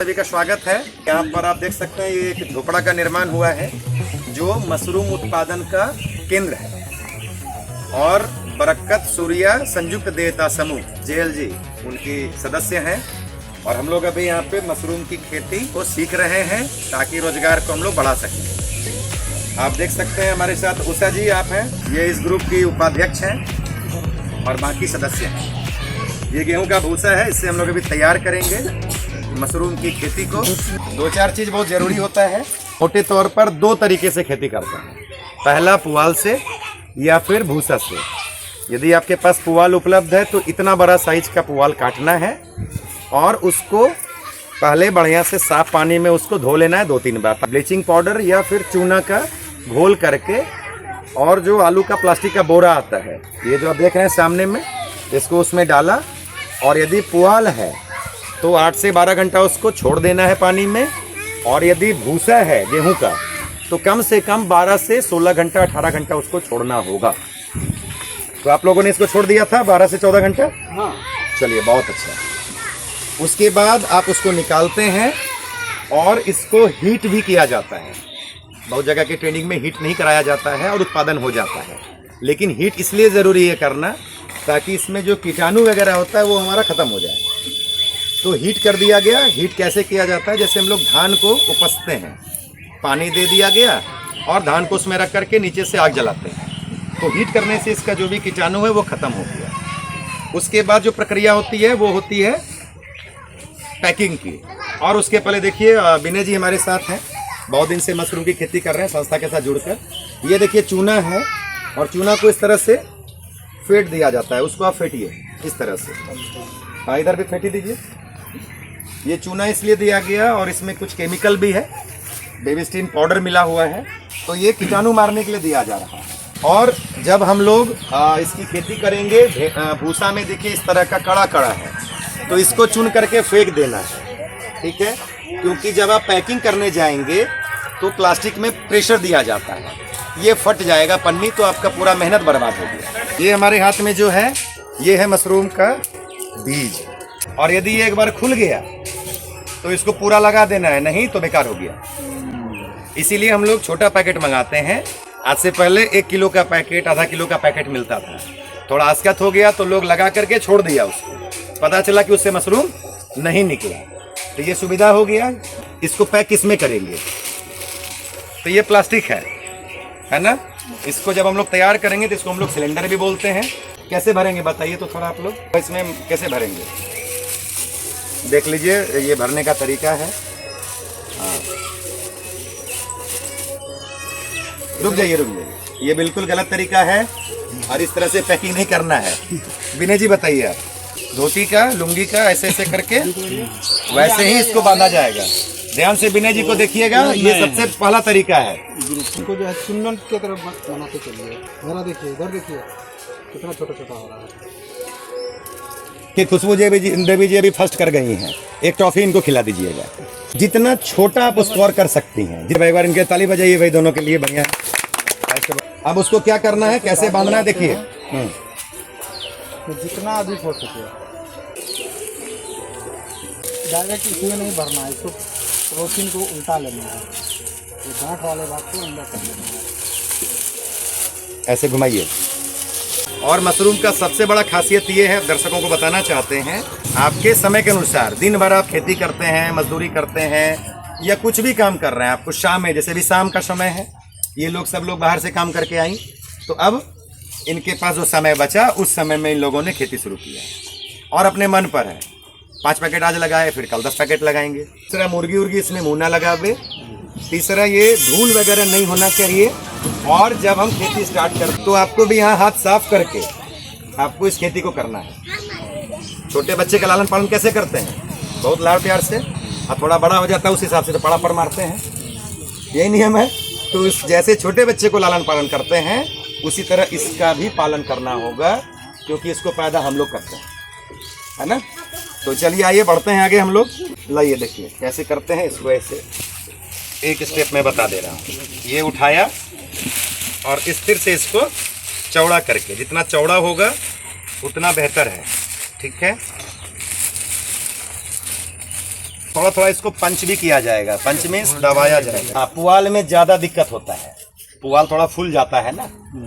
सभी का स्वागत है। यहाँ पर आप देख सकते हैं ये एक झोपड़ा का निर्माण हुआ है जो मशरूम उत्पादन का केंद्र है और बरकत सूर्या संयुक्त देयता समूह JLG उनकी सदस्य हैं और हम लोग अभी यहाँ पे मशरूम की खेती को सीख रहे हैं ताकि रोजगार को हम लोग बढ़ा सकें। आप देख सकते हैं हमारे साथ उषा जी आप हैं, ये इस ग्रुप की उपाध्यक्ष हैं और बाकी सदस्य हैं। ये गेहूं का भूसा है, इससे हम लोग अभी तैयार करेंगे मशरूम की खेती को। दो चार चीज़ बहुत ज़रूरी होता है। मोटे तौर पर दो तरीके से खेती करते हैं, पहला पुआल से या फिर भूसा से। यदि आपके पास पुआल उपलब्ध है तो इतना बड़ा साइज का पुआल काटना है और उसको पहले बढ़िया से साफ पानी में उसको धो लेना है 2-3 बार। ब्लीचिंग पाउडर या फिर चूना का घोल करके और जो आलू का प्लास्टिक का बोरा आता है, ये जो आप देख रहे हैं सामने में, इसको उसमें डाला और यदि पुआल है तो 8 से 12 घंटा उसको छोड़ देना है पानी में, और यदि भूसा है गेहूं का तो कम से कम 12 से 16 घंटा 18 घंटा उसको छोड़ना होगा। तो आप लोगों ने इसको छोड़ दिया था 12 से 14 घंटा? हाँ। चलिए, बहुत अच्छा। उसके बाद आप उसको निकालते हैं और इसको हीट भी किया जाता है। बहुत जगह के ट्रेनिंग में हीट नहीं कराया जाता है और उत्पादन हो जाता है, लेकिन हीट इसलिए ज़रूरी है करना ताकि इसमें जो कीटाणु वगैरह होता है वो हमारा ख़त्म हो जाए। तो हीट कर दिया गया। हीट कैसे किया जाता है? जैसे हम लोग धान को उपसते हैं, पानी दे दिया गया और धान को उसमें रख करके नीचे से आग जलाते हैं, तो हीट करने से इसका जो भी कीटाणु है वो ख़त्म हो गया। उसके बाद जो प्रक्रिया होती है वो होती है पैकिंग की। और उसके पहले देखिए विनय जी हमारे साथ हैं, बहुत दिन से मशरूम की खेती कर रहे हैं संस्था के साथ जुड़कर। ये देखिए चूना है और चूना को इस तरह से फेंट दिया जाता है। उसको आप फेंटिए इस तरह से। हाँ, इधर भी फेंटी दीजिए। ये चूना इसलिए दिया गया और इसमें कुछ केमिकल भी है, बेबिस्टीन पाउडर मिला हुआ है, तो ये कीटाणु मारने के लिए दिया जा रहा है। और जब हम लोग इसकी खेती करेंगे, भूसा में देखिए इस तरह का कड़ा कड़ा है, तो इसको चुन करके फेंक देना है, ठीक है? क्योंकि जब आप पैकिंग करने जाएंगे तो प्लास्टिक में प्रेशर दिया जाता है, ये फट जाएगा पन्नी, तो आपका पूरा मेहनत बर्बाद हो गया। ये हमारे हाथ में जो है ये है मशरूम का बीज, और यदि ये एक बार खुल गया तो इसको पूरा लगा देना है, नहीं तो बेकार हो गया। इसीलिए हम लोग छोटा पैकेट मंगाते हैं। आज से पहले 1 किलो का पैकेट, आधा किलो का पैकेट मिलता था। थोड़ा आस्कत हो गया तो लोग लगा करके छोड़ दिया उसको, पता चला कि उससे मशरूम नहीं निकला, तो ये सुविधा हो गया। इसको पैक किसमें करेंगे? तो ये प्लास्टिक है ना? इसको जब हम लोग तैयार करेंगे तो इसको हम लोग सिलेंडर भी बोलते हैं। कैसे भरेंगे बताइए तो थोड़ा आप लोग, इसमें कैसे भरेंगे देख लीजिए। ये भरने का तरीका है। हाँ, रुक जाइए, ये बिल्कुल गलत तरीका है और इस तरह से पैकिंग नहीं करना है। विनय जी बताइए आप, धोती का, लुंगी का ऐसे ऐसे करके वैसे ही इसको बांधा जाएगा। ध्यान से विनय जी को देखिएगा, ये सबसे पहला तरीका है। इनको जो है चुन्नन की तरफ बनाते चलिए। जरा देखिए, इधर देखिए कितना छोटा छोटा हो रहा है। कि खुशबू देवी जी अभी फर्स्ट कर गई हैं, एक टॉफी इनको खिला दीजिएगा। जितना छोटा आप स्कोर कर सकती हैं। जी एक बार इनके ताली बजाइए भाई, दोनों के लिए बढ़िया है। अब उसको क्या करना है, कैसे बांधना है देखिए। तो जितना अधिक हो सके डायरेक्ट इसमें नहीं भरना है, इसको प्रोटीन को उल्टा लेना है, ये गांठ वाले बात को अंदर कर लेना है। ऐसे घुमाइए। और मशरूम का सबसे बड़ा खासियत ये है, दर्शकों को बताना चाहते हैं, आपके समय के अनुसार दिन भर आप खेती करते हैं, मजदूरी करते हैं या कुछ भी काम कर रहे हैं, आपको शाम में, जैसे भी शाम का समय है, ये लोग सब लोग बाहर से काम करके आई, तो अब इनके पास जो समय बचा उस समय में इन लोगों ने खेती शुरू किया और अपने मन पर है। 5 पैकेट आज लगाए, फिर कल 10 पैकेट लगाएंगे। दूसरा, मुर्गी उर्गी इसमें मुँह ना लगावे। तीसरा, ये धूल वगैरह नहीं होना चाहिए। और जब हम खेती स्टार्ट करते तो आपको भी यहाँ हाथ साफ करके आपको इस खेती को करना है। छोटे बच्चे का लालन पालन कैसे करते हैं? बहुत लाड़ प्यार से। और थोड़ा बड़ा हो जाता है उस हिसाब से तो पड़ा पर मारते हैं, यही नियम है। तो जैसे छोटे बच्चे को लालन पालन करते हैं उसी तरह इसका भी पालन करना होगा, क्योंकि इसको पैदा हम लोग करते हैं, है ना? तो चलिए आइए बढ़ते हैं आगे हम लोग। लाइए देखिए कैसे करते हैं इसको। ऐसे एक स्टेप में बता दे रहा हूँ। ये उठाया और स्थिर से इसको चौड़ा करके, जितना चौड़ा होगा उतना बेहतर है, ठीक है? थोड़ा थोड़ा इसको पंच भी किया जाएगा। पंच में दबाया जाएगा। हाँ, पुआल में ज्यादा दिक्कत होता है, पुआल थोड़ा फूल जाता है ना,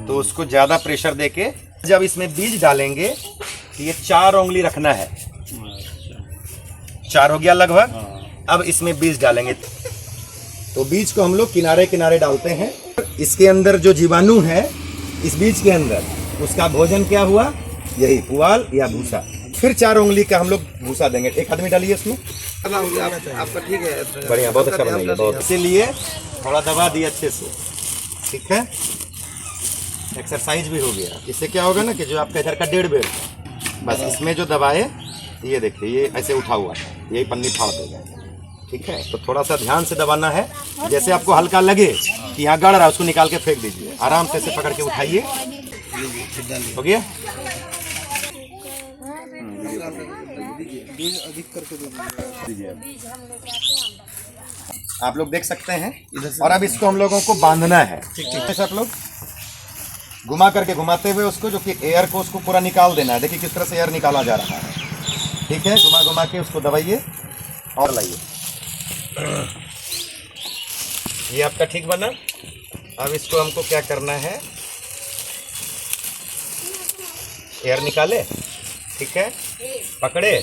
तो उसको ज्यादा प्रेशर देके जब इसमें बीज डालेंगे तो ये 4 उंगली रखना है। 4 हो गया लगभग। अब इसमें बीज डालेंगे, तो बीज को हम लोग किनारे किनारे डालते हैं। इसके अंदर जो जीवाणु है इस बीज के अंदर, उसका भोजन क्या हुआ, यही पुआल या भूसा। फिर 4 उंगली का हम लोग भूसा देंगे। एक आदमी डालिए इसमें। आपका ठीक है, बढ़िया, बहुत अच्छा बनाइए, बहुत। इसीलिए थोड़ा दबा दिए अच्छे से, ठीक है। एक्सरसाइज भी हो गया। इससे क्या होगा ना कि जो आपका इधर का 1.5 बेड बस इसमें जो दबाए, ये देखिए ये ऐसे उठा हुआ है, यही पन्नी फाड़ देगा, ठीक है। तो थोड़ा सा ध्यान से दबाना है। जैसे आपको हल्का लगे कि यहाँ गड़ रहा है, उसको निकाल के फेंक दीजिए। आराम से इसे पकड़ के उठाइए। हो गया। आप लोग देख सकते हैं। और अब इसको हम लोगों को बांधना है, ठीक है। सब लोग घुमा करके, घुमाते हुए उसको, जो कि एयर को उसको पूरा निकाल देना है। देखिए किस तरह से एयर निकाला जा रहा है, ठीक है। घुमा घुमा के उसको दबाइए और लाइए। ये आपका ठीक बना। अब इसको हमको क्या करना है, एयर निकाले, ठीक है, पकड़े,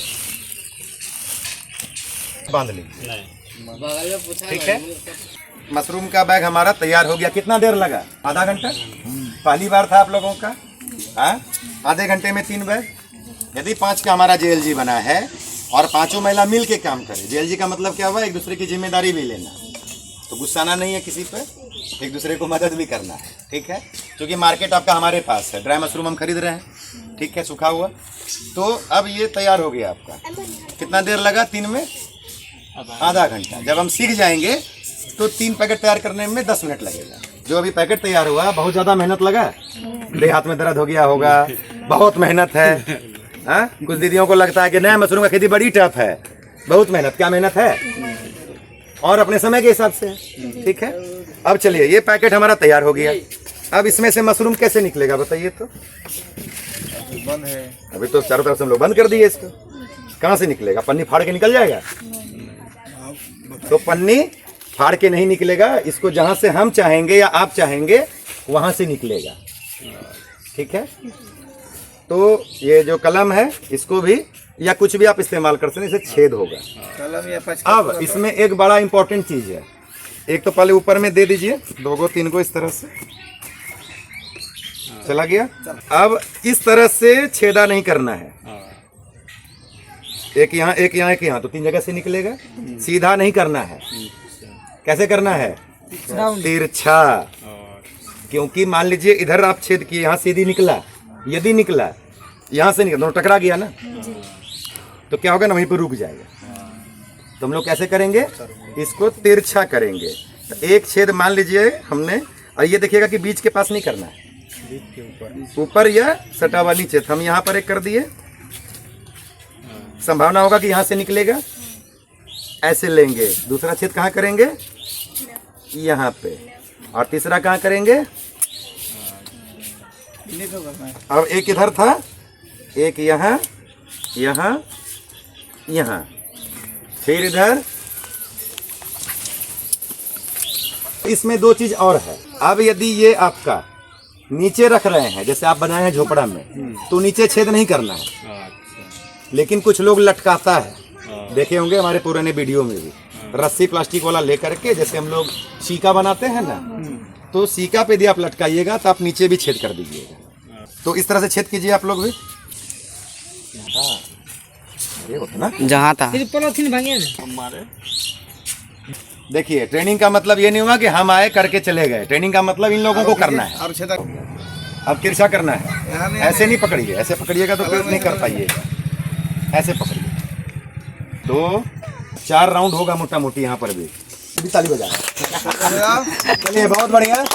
बांध लीजिए, ठीक है। मशरूम का बैग हमारा तैयार हो गया। कितना देर लगा? आधा घंटा। पहली बार था आप लोगों का। हाँ, आधे घंटे में 3 बैग। यदि 5 का हमारा JLG बना है और 5 महिला मिल के काम करे, JLG का मतलब क्या हुआ, एक दूसरे की जिम्मेदारी भी लेना, तो गुस्साना नहीं है किसी पे, एक दूसरे को मदद भी करना है, ठीक है। क्योंकि मार्केट आपका हमारे पास है, ड्राई मशरूम हम खरीद रहे हैं, ठीक है, सूखा हुआ। तो अब ये तैयार हो गया आपका। कितना देर लगा? 3 में आधा घंटा। जब हम सीख जाएंगे तो 3 पैकेट तैयार करने में 10 मिनट लगेगा। जो अभी पैकेट तैयार हुआ, बहुत ज़्यादा मेहनत लगा, देह हाथ में दर्द हो गया होगा, बहुत मेहनत है। हाँ, कुछ दीदियों को लगता है कि नया मशरूम का खेती बड़ी टफ है, बहुत मेहनत। क्या मेहनत है? और अपने समय के हिसाब से, ठीक है। अब चलिए, ये पैकेट हमारा तैयार हो गया। अब इसमें से मशरूम कैसे निकलेगा बताइए तो। बंद है अभी तो चारों तरफ से हम लोग बंद कर दिए इसको। कहाँ से निकलेगा? पन्नी फाड़ के निकल जाएगा? तो पन्नी फाड़ के नहीं निकलेगा। इसको जहाँ से हम चाहेंगे या आप चाहेंगे वहाँ से निकलेगा, ठीक है। तो ये जो कलम है, इसको भी या कुछ भी आप इस्तेमाल कर सकते हैं, इसे छेद होगा। कलम या अब इसमें एक बड़ा इंपॉर्टेंट चीज़ है। एक तो पहले ऊपर में दे दीजिए, 2 को 3 को इस तरह से चला गया। अब इस तरह से छेदा नहीं करना है, एक यहाँ एक यहाँ एक यहाँ, तो 3 जगह से निकलेगा। सीधा नहीं करना है। कैसे करना है? तिरछा। क्योंकि मान लीजिए इधर आप छेद किए, यहाँ सीधी निकला, यदि निकला यहाँ से निकला, दोनों टकरा गया ना, तो क्या होगा ना, वहीं पर रुक जाएगा। तो हम लोग कैसे करेंगे? इसको तिरछा करेंगे। तो एक छेद मान लीजिए हमने, और ये देखिएगा कि बीच के पास नहीं करना है, ऊपर या सटा वाली नीचे। हम यहाँ पर एक कर दिए, संभावना होगा कि यहाँ से निकलेगा, ऐसे लेंगे। दूसरा छेद कहाँ करेंगे? यहाँ पे। और तीसरा कहाँ करेंगे? अब एक इधर था, एक यहाँ, यहाँ, यहाँ, फिर इधर। इसमें 2 चीज और है। अब यदि ये आपका नीचे रख रहे हैं, जैसे आप बनाए हैं झोपड़ा में, तो नीचे छेद नहीं करना है। लेकिन कुछ लोग लटकाता है, देखे होंगे हमारे पुराने वीडियो में भी, रस्सी प्लास्टिक वाला लेकर के, जैसे हम लोग सीका बनाते हैं ना, तो सीका पे यदि आप लटकाइएगा तो आप नीचे भी छेद कर दीजिएगा। तो इस तरह से छेद कीजिए आप लोग भी। ये होता ना जहाँ था। देखिए, ट्रेनिंग का मतलब ये नहीं हुआ कि हम आए करके चले गए। ट्रेनिंग का मतलब इन लोगों को करना है। अब तिरछा करना है। ऐसे नहीं पकड़िए, ऐसे पकड़िएगा तो फिर नहीं कर पाइएगा। ऐसे पकड़िए। 2 4 राउंड होगा मोटा मोटी। यहाँ पर भी ताली बजा। चलिए, बहुत बढ़िया।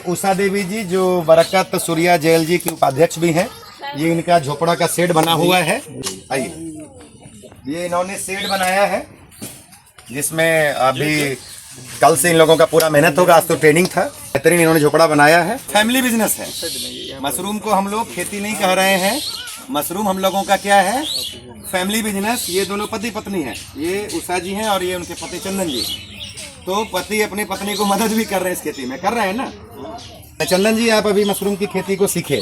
उषा देवी जी जो बरकत सूर्या JLG की उपाध्यक्ष भी हैं, ये इनका झोपड़ा का शेड बना हुआ है। आइए, ये इन्होंने शेड बनाया है, जिसमें अभी कल से इन लोगों का पूरा मेहनत होगा। आज तो ट्रेनिंग था। बेहतरीन इन्होंने झोपड़ा बनाया है। फैमिली बिजनेस है। मशरूम को हम लोग खेती नहीं कह रहे हैं, मशरूम हम लोगों का क्या है, फैमिली बिजनेस। ये दोनों पति पत्नी हैं, ये उषा जी हैं और ये उनके पति चंदन जी। तो पति अपनी पत्नी को मदद भी कर रहे हैं इस खेती में, कर रहे हैं ना। चंदन जी, आप अभी मशरूम की खेती को सीखे,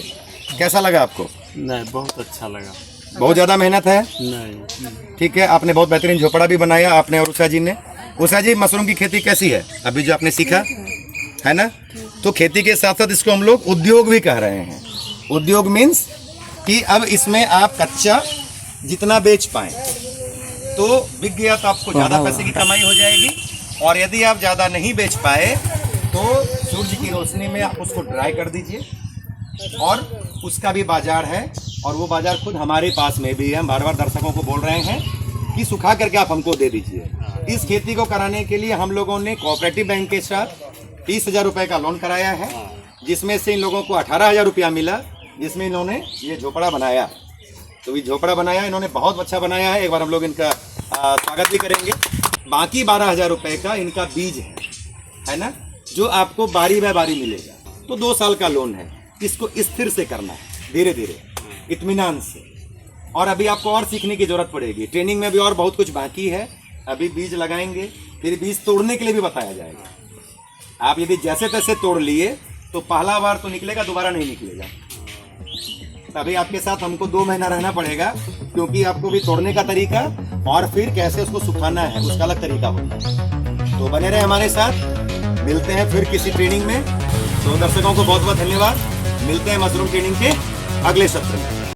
कैसा लगा आपको? नहीं, बहुत अच्छा लगा। बहुत ज़्यादा मेहनत है? नहीं, ठीक है, आपने बहुत बेहतरीन झोपड़ा भी बनाया, आपने और उषा जी ने। उषा जी, मशरूम की खेती कैसी है अभी जो आपने सीखा है ना? तो खेती के साथ साथ इसको हम लोग उद्योग भी कह रहे हैं। उद्योग मीन्स कि अब इसमें आप कच्चा जितना बेच पाए तो बिक गया तो आपको ज़्यादा पैसे की कमाई हो जाएगी, और यदि आप ज़्यादा नहीं बेच पाए तो सूरज की रोशनी में आप उसको ड्राई कर दीजिए और उसका भी बाजार है। और वो बाजार खुद हमारे पास में भी है। हम बार बार दर्शकों को बोल रहे हैं कि सुखा करके आप हमको दे दीजिए। इस खेती को कराने के लिए हम लोगों ने कोऑपरेटिव बैंक के साथ 30,000 रुपये का लोन कराया है, जिसमें से इन लोगों को 18,000 रुपया मिला, जिसमें इन्होंने ये झोपड़ा बनाया। तो ये झोपड़ा बनाया इन्होंने, बहुत अच्छा बनाया है। एक बार हम लोग इनका स्वागत भी करेंगे। बाकी 12,000 रुपये का इनका बीज है ना, जो आपको बारी बाय बारी मिलेगा। तो 2 साल का लोन है, इसको स्थिर से करना है, धीरे धीरे, इत्मीनान से। और अभी आपको और सीखने की जरूरत पड़ेगी, ट्रेनिंग में भी और बहुत कुछ बाकी है। अभी बीज लगाएंगे, फिर बीज तोड़ने के लिए भी बताया जाएगा। आप यदि जैसे तैसे तोड़ लिए तो पहला बार तो निकलेगा, दोबारा नहीं निकलेगा। तभी आपके साथ हमको 2 महीना रहना पड़ेगा, क्योंकि आपको भी तोड़ने का तरीका और फिर कैसे उसको सुखाना है उसका अलग तरीका होता है। तो बने रहे हमारे साथ, मिलते हैं फिर किसी ट्रेनिंग में। तो दर्शकों को बहुत बहुत धन्यवाद, मिलते हैं मशरूम ट्रेनिंग के अगले सत्र में।